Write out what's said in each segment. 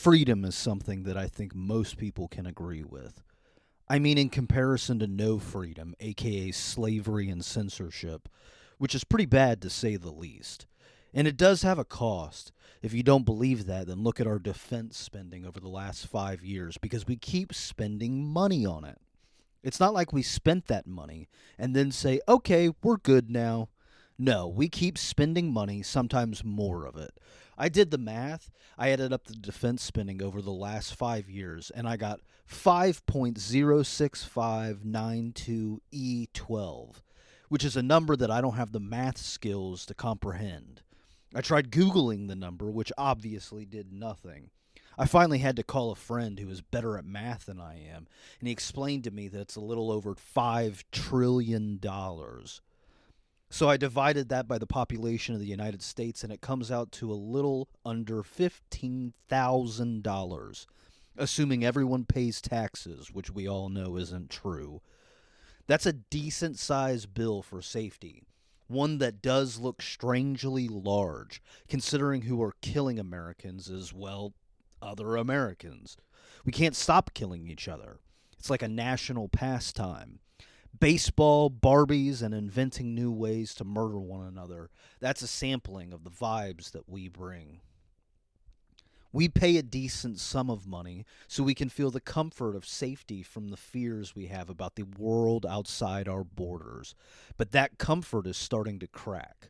Freedom is something that I think most people can agree with. I mean, in comparison to no freedom, aka slavery and censorship, which is pretty bad to say the least. And it does have a cost. If you don't believe that, then look at our defense spending over the last 5 years because we keep spending money on it. It's not like we spent that money and then say, okay, we're good now. No, we keep spending money, sometimes more of it. I did the math. I added up the defense spending over the last 5 years, and I got 5.06592E12, which is a number that I don't have the math skills to comprehend. I tried Googling the number, which obviously did nothing. I finally had to call a friend who is better at math than I am, and he explained to me that it's a little over $5 trillion. So I divided that by the population of the United States, and it comes out to a little under $15,000, assuming everyone pays taxes, which we all know isn't true. That's a decent sized bill for safety. One that does look strangely large, considering who are killing Americans as well, other Americans. We can't stop killing each other. It's like a national pastime. Baseball, Barbies, and inventing new ways to murder one another. That's a sampling of the vibes that we bring. We pay a decent sum of money so we can feel the comfort of safety from the fears we have about the world outside our borders. But that comfort is starting to crack.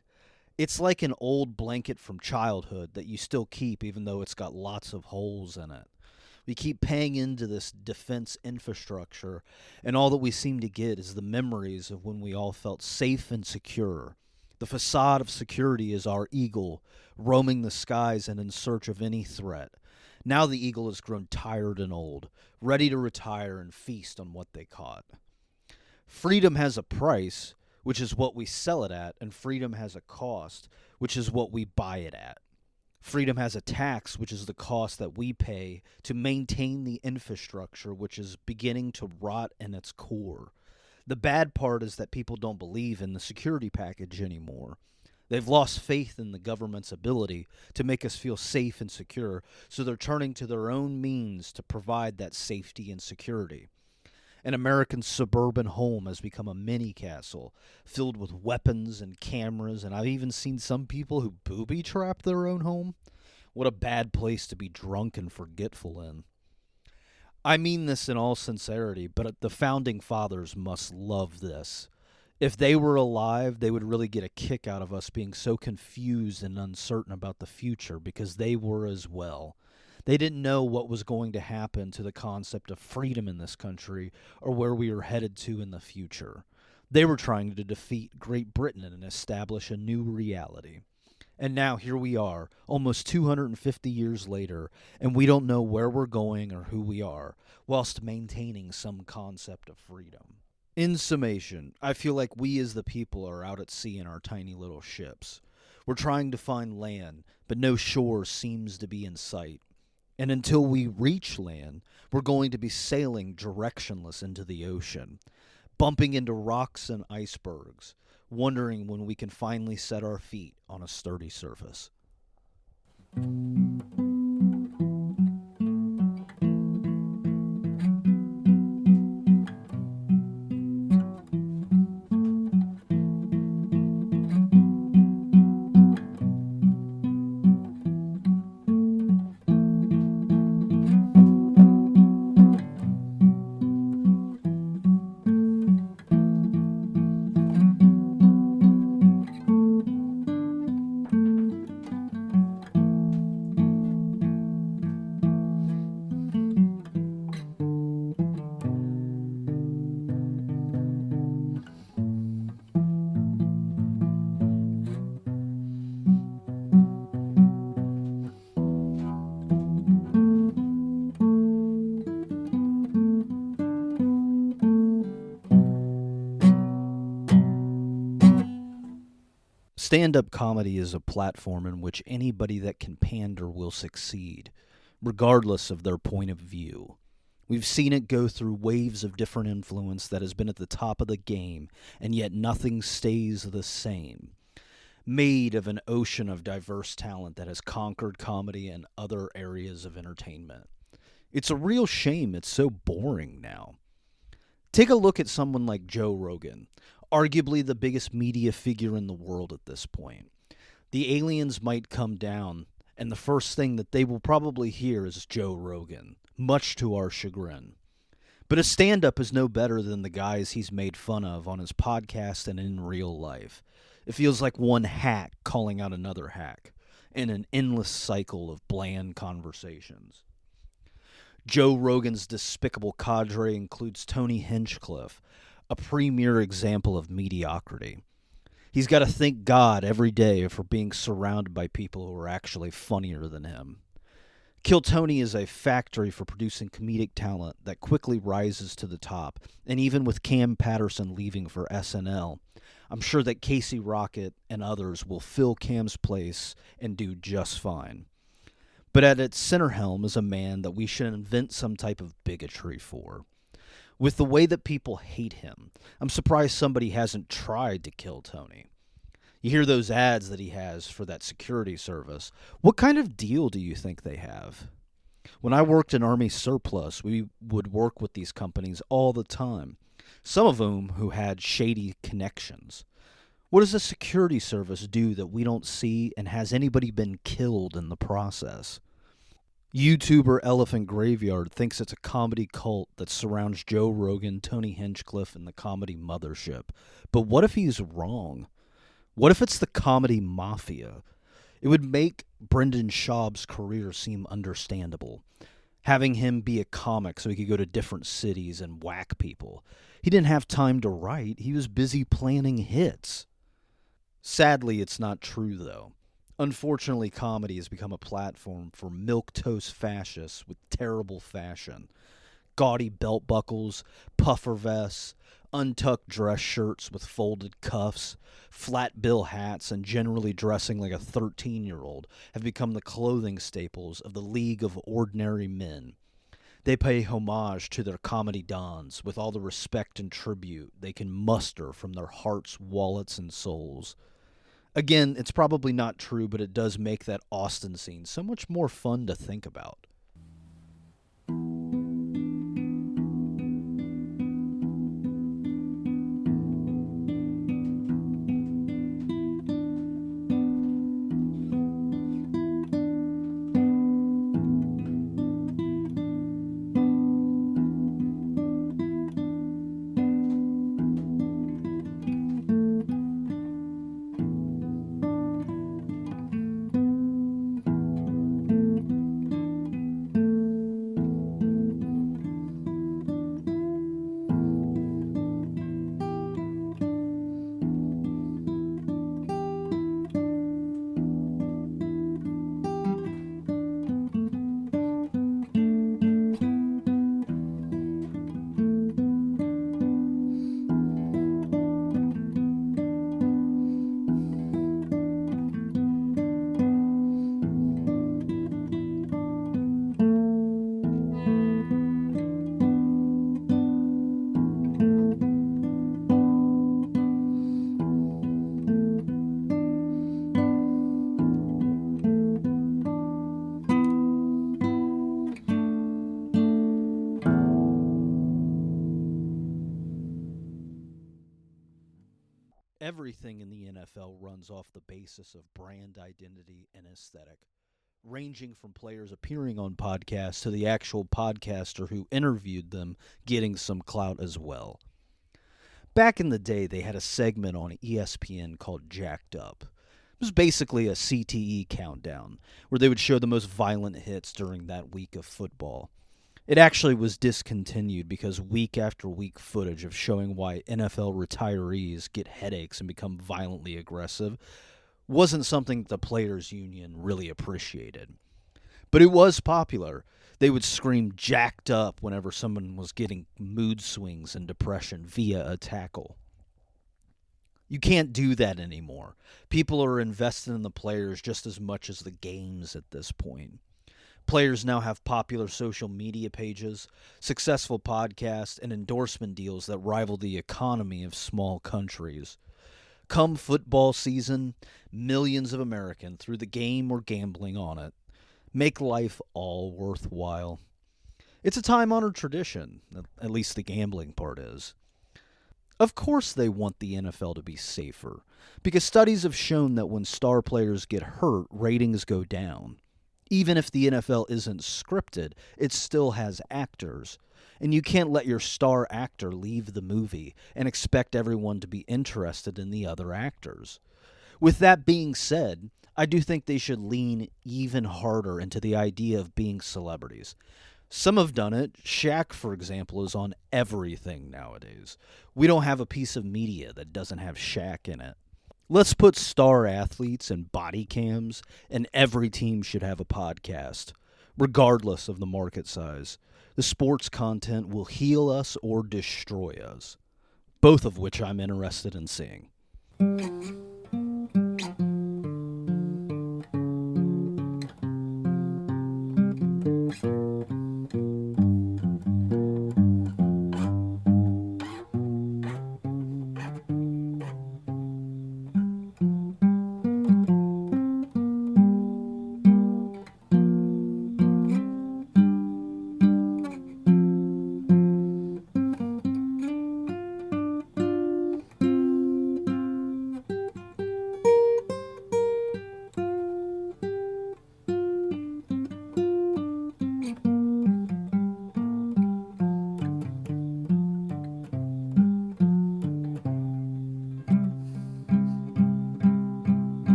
It's like an old blanket from childhood that you still keep even though it's got lots of holes in it. We keep paying into this defense infrastructure, and all that we seem to get is the memories of when we all felt safe and secure. The facade of security is our eagle, roaming the skies and in search of any threat. Now the eagle has grown tired and old, ready to retire and feast on what they caught. Freedom has a price, which is what we sell it at, and freedom has a cost, which is what we buy it at. Freedom has a tax, which is the cost that we pay to maintain the infrastructure, which is beginning to rot in its core. The bad part is that people don't believe in the security package anymore. They've lost faith in the government's ability to make us feel safe and secure, so they're turning to their own means to provide that safety and security. An American suburban home has become a mini castle, filled with weapons and cameras, and I've even seen some people who booby trap their own home. What a bad place to be drunk and forgetful in. I mean this in all sincerity, but the founding fathers must love this. If they were alive, they would really get a kick out of us being so confused and uncertain about the future because they were as well. They didn't know what was going to happen to the concept of freedom in this country or where we were headed to in the future. They were trying to defeat Great Britain and establish a new reality. And now here we are, almost 250 years later, and we don't know where we're going or who we are, whilst maintaining some concept of freedom. In summation, I feel like we as the people are out at sea in our tiny little ships. We're trying to find land, but no shore seems to be in sight. And until we reach land, we're going to be sailing directionless into the ocean, bumping into rocks and icebergs, wondering when we can finally set our feet on a sturdy surface. Stand-up comedy is a platform in which anybody that can pander will succeed, regardless of their point of view. We've seen it go through waves of different influence that has been at the top of the game, and yet nothing stays the same. made of an ocean of diverse talent that has conquered comedy and other areas of entertainment. It's a real shame it's so boring now. Take a look at someone like Joe Rogan, arguably the biggest media figure in the world at this point. The aliens might come down, and the first thing that they will probably hear is Joe Rogan, much to our chagrin. But a stand up is no better than the guys he's made fun of on his podcast and in real life. It feels like one hack calling out another hack, and an endless cycle of bland conversations. Joe Rogan's despicable cadre includes Tony Hinchcliffe, a premier example of mediocrity. He's got to thank God every day for being surrounded by people who are actually funnier than him. Kill Tony is a factory for producing comedic talent that quickly rises to the top, and even with Cam Patterson leaving for SNL, I'm sure that Casey Rocket and others will fill Cam's place and do just fine. But at its center helm is a man that we should invent some type of bigotry for. With the way that people hate him, I'm surprised somebody hasn't tried to kill Tony. You hear those ads that he has for that security service. What kind of deal do you think they have? When I worked in Army surplus, we would work with these companies all the time, some of whom who had shady connections. What does a security service do that we don't see, and has anybody been killed in the process? YouTuber Elephant Graveyard thinks it's a comedy cult that surrounds Joe Rogan, Tony Hinchcliffe, and the comedy mothership. But what if he's wrong? What if it's the comedy mafia? It would make Brendan Schaub's career seem understandable. Having him be a comic so he could go to different cities and whack people. He didn't have time to write. He was busy planning hits. Sadly, it's not true, though. Unfortunately, comedy has become a platform for milquetoast fascists with terrible fashion. Gaudy belt buckles, puffer vests, untucked dress shirts with folded cuffs, flat bill hats, and generally dressing like a 13-year-old have become the clothing staples of the League of Ordinary Men. They pay homage to their comedy dons with all the respect and tribute they can muster from their hearts, wallets, and souls. Again, it's probably not true, but it does make that Austin scene so much more fun to think about. Everything in the NFL runs off the basis of brand identity and aesthetic, ranging from players appearing on podcasts to the actual podcaster who interviewed them getting some clout as well. Back in the day, they had a segment on ESPN called Jacked Up. It was basically a CTE countdown, where they would show the most violent hits during that week of football. It actually was discontinued because week after week footage of showing why NFL retirees get headaches and become violently aggressive wasn't something the players' union really appreciated. But it was popular. They would scream jacked up whenever someone was getting mood swings and depression via a tackle. You can't do that anymore. People are invested in the players just as much as the games at this point. Players now have popular social media pages, successful podcasts, and endorsement deals that rival the economy of small countries. Come football season, millions of Americans, through the game or gambling on it, make life all worthwhile. It's a time-honored tradition, at least the gambling part is. Of course they want the NFL to be safer, because studies have shown that when star players get hurt, ratings go down. Even if the NFL isn't scripted, it still has actors. And you can't let your star actor leave the movie and expect everyone to be interested in the other actors. With that being said, I do think they should lean even harder into the idea of being celebrities. Some have done it. Shaq, for example, is on everything nowadays. We don't have a piece of media that doesn't have Shaq in it. Let's put star athletes and body cams, and every team should have a podcast, regardless of the market size. The sports content will heal us or destroy us, both of which I'm interested in seeing.